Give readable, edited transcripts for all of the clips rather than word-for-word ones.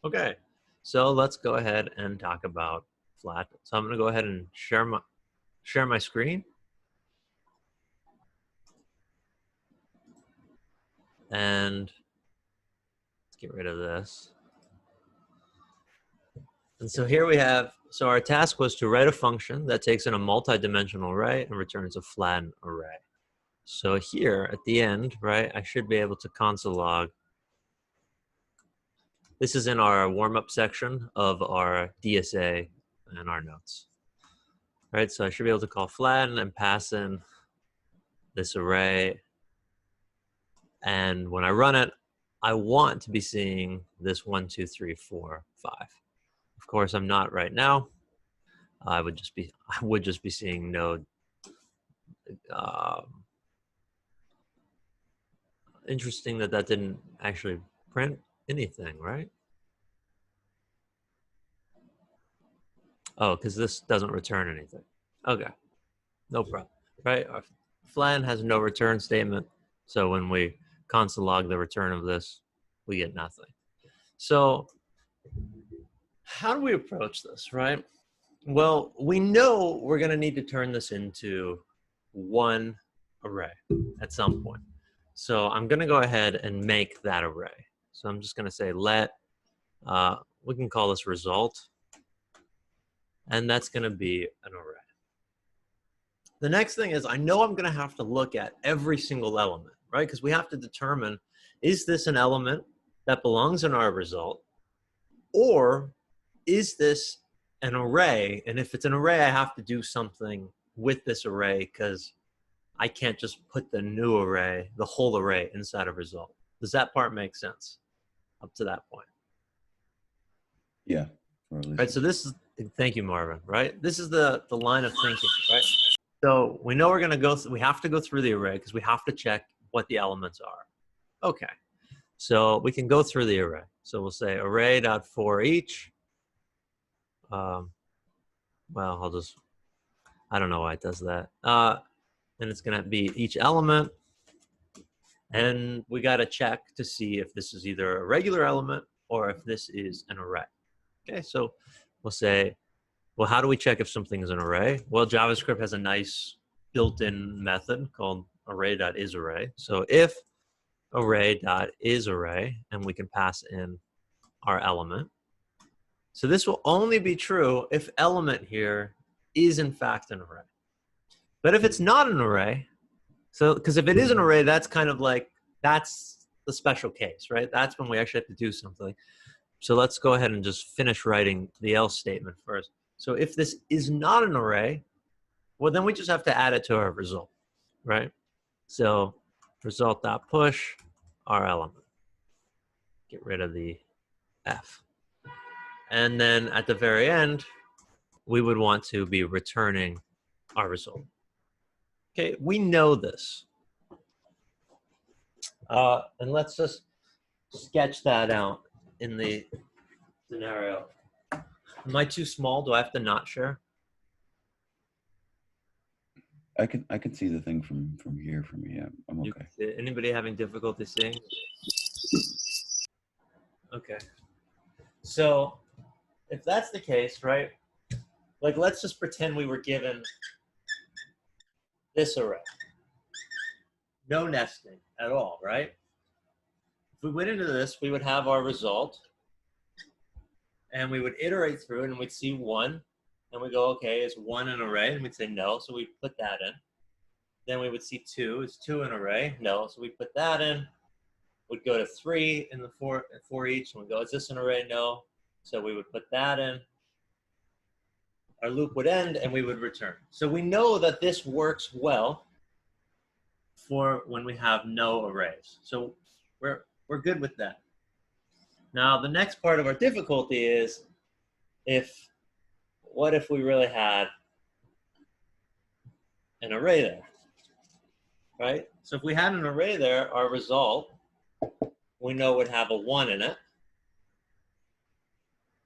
Okay, so let's go ahead and talk about flatten. So I'm going to go ahead and share my screen. And let's get rid of this. And so here we have, so our task was to write a function that takes in a multi-dimensional array and returns a flattened array. So here at the end, right, I should be able to console log. This is in our warm-up section of our DSA and our notes. Right, so I should be able to call flatten and pass in this array. And when I run it, I want to be seeing this 1, 2, 3, 4, 5. Of course, I'm not right now. I would just be seeing node. Interesting that didn't actually print anything, right? Oh, because this doesn't return anything. Okay, no problem, right? Our flatten has no return statement, so when we console log the return of this, we get nothing. So how do we approach this, right? Well, we know we're going to need to turn this into one array at some point. So I'm going to go ahead and make that array. So I'm just going to say let, we can call this result, and that's going to be an array. The next thing is I know I'm going to have to look at every single element, right? Because we have to determine, is this an element that belongs in our result, or is this an array? And if it's an array, I have to do something with this array because I can't just put the new array, the whole array, inside a result. Does that part make sense up to that point? Yeah. Right, so this is, thank you, Marvin, right? This is the line of thinking, right? So we know we're going to go, we have to go through the array because we have to check what the elements are. Okay, so we can go through the array. So we'll say array.forEach. Well, I don't know why it does that. And it's going to be each element. And we got to check to see if this is either a regular element or if this is an array. Okay, so we'll say, well, how do we check if something is an array? Well, JavaScript has a nice built-in method called array.isArray. So if array.isArray, and we can pass in our element. So this will only be true if element here is in fact an array. But if it's not an array, so because if it is an array, that's kind of like, that's the special case, right? That's when we actually have to do something. So let's go ahead and just finish writing the else statement first. So if this is not an array, well, then we just have to add it to our result, right? So result.push our element. Get rid of the F. And then at the very end, we would want to be returning our result. Okay, we know this. And let's just sketch that out in the scenario. Am I too small? Do I have to not share? I can see the thing from here from me. Yeah, I'm okay. Anybody having difficulty seeing? Okay. So if that's the case, right? Like, let's just pretend we were given this array. No nesting at all, right? If we went into this, we would have our result, and we would iterate through it, and we'd see 1, and we go, okay, is 1 an array? And we'd say no, so we'd put that in. Then we would see 2, is 2 an array? No, so we put that in. We'd go to 3 in the for each, and we go, is this an array? No, so we would put that in. Our loop would end, and we would return. So we know that this works well for when we have no arrays. So we're good with that. Now, the next part of our difficulty is what if we really had an array there, right? So if we had an array there, our result, we know would have a 1 in it.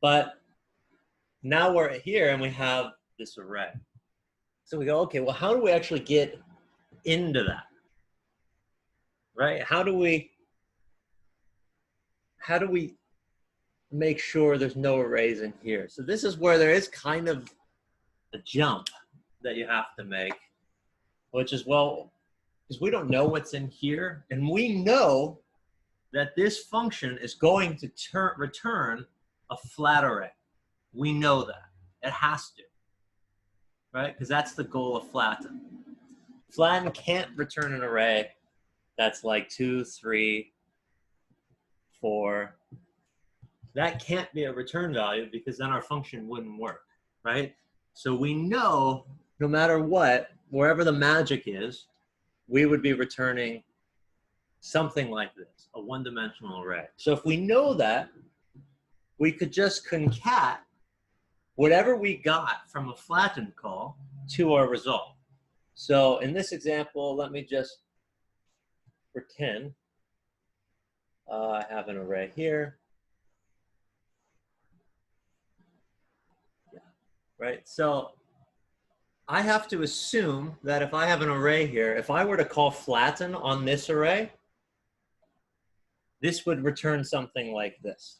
But now we're here and we have this array. So we go, okay, well, how do we actually get into that, right? How do we make sure there's no arrays in here. So this is where there is kind of a jump that you have to make, which is, well, because we don't know what's in here, and we know that this function is going to return a flat array. We know that. It has to, right? Because that's the goal of flatten. Flatten can't return an array that's like 2, 3, 4. That can't be a return value because then our function wouldn't work, right? So we know no matter what, wherever the magic is, we would be returning something like this, a one-dimensional array. So if we know that, we could just concat whatever we got from a flatten call to our result. So in this example, let me just pretend I have an array here. Yeah, right? So I have to assume that if I have an array here, if I were to call flatten on this array, this would return something like this.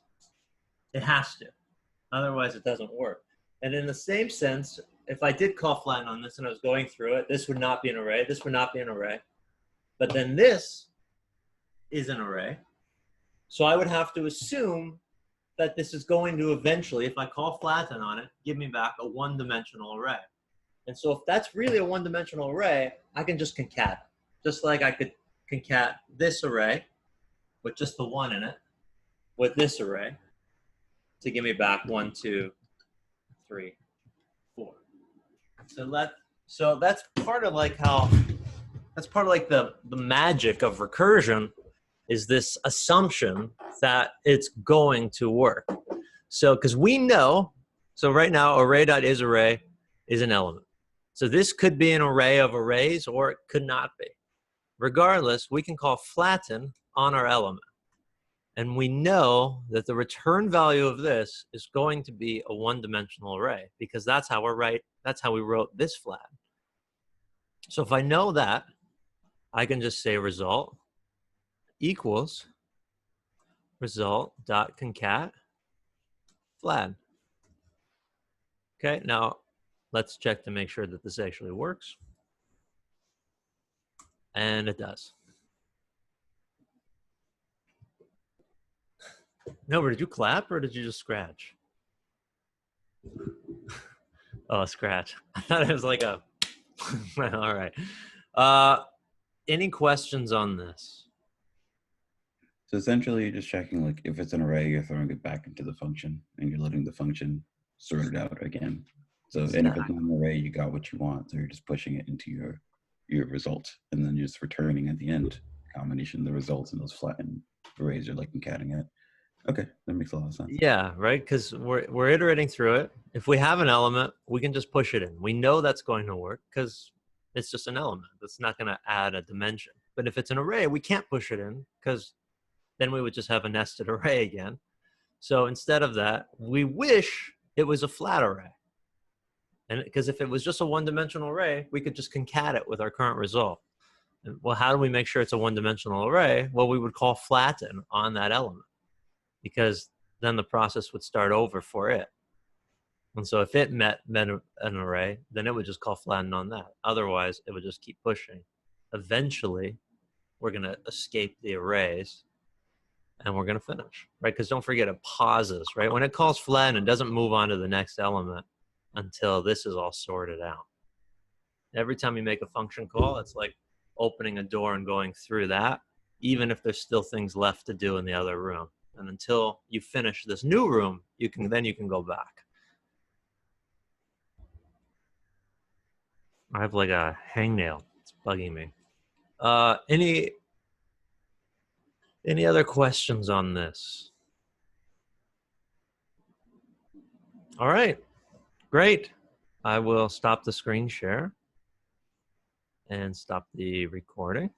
It has to. Otherwise, it doesn't work. And in the same sense, if I did call flatten on this and I was going through it, this would not be an array. This would not be an array. But then this is an array. So I would have to assume that this is going to eventually, if I call flatten on it, give me back a one-dimensional array. And so if that's really a one-dimensional array, I can just concat it. Just like I could concat this array with just the 1 in it with this array to give me back 1, 2, 3, 4. So that's part of like how, that's part of like the magic of recursion, is this assumption that it's going to work. So because we know, so right now array.isArray is an element. So this could be an array of arrays or it could not be. Regardless, we can call flatten on our element. And we know that the return value of this is going to be a one-dimensional array because that's how we wrote this flatten. So if I know that, I can just say result equals result.concat flatten. Okay, now let's check to make sure that this actually works. And it does. No, did you clap or did you just scratch? Oh, scratch. I thought it was like a, all right. Any questions on this? So essentially you're just checking, like, if it's an array, you're throwing it back into the function and you're letting the function sort it out again. So, and if it's not an array, you got what you want. So you're just pushing it into your result and then you're just returning at the end combination of the results, and those flattened arrays are like concatenating it. Okay, that makes a lot of sense. Yeah, right, because we're iterating through it. If we have an element, we can just push it in. We know that's going to work because it's just an element. That's not going to add a dimension. But if it's an array, we can't push it in because then we would just have a nested array again. So instead of that, we wish it was a flat array. And because if it was just a one-dimensional array, we could just concat it with our current result. And, well, how do we make sure it's a one-dimensional array? Well, we would call flatten on that element, because then the process would start over for it. And so if it met an array, then it would just call flatten on that. Otherwise, it would just keep pushing. Eventually, we're going to escape the arrays, and we're going to finish, right? Because don't forget, it pauses, right? When it calls flatten, it doesn't move on to the next element until this is all sorted out. Every time you make a function call, it's like opening a door and going through that, even if there's still things left to do in the other room. And until you finish this new room, you can go back. I have like a hangnail. It's bugging me. Any other questions on this? All right, great. I will stop the screen share and stop the recording.